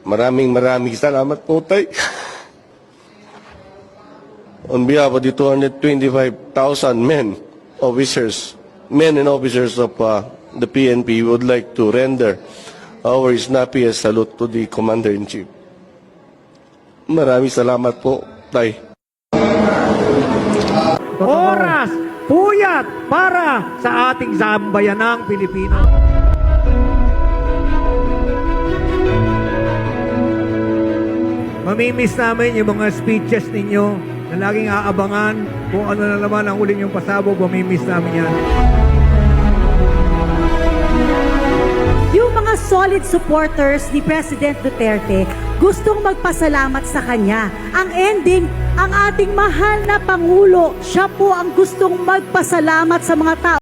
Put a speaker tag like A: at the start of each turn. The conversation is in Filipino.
A: maraming salamat po, Tay. On behalf of the 225,000 men and officers of the PNP, we would like to render our snappiest salute to the Commander-in-Chief. Maraming salamat po, Tay.
B: Oras, puyat para sa ating sambayanang Pilipino. Mamimiss namin yung mga speeches ninyo na laging aabangan kung ano na naman ang uling yung pasabog. Mamimiss namin yan.
C: Yung mga solid supporters ni President Duterte gustong magpasalamat sa kanya. Ang ending, ang ating mahal na Pangulo, siya po ang gustong magpasalamat sa mga tao.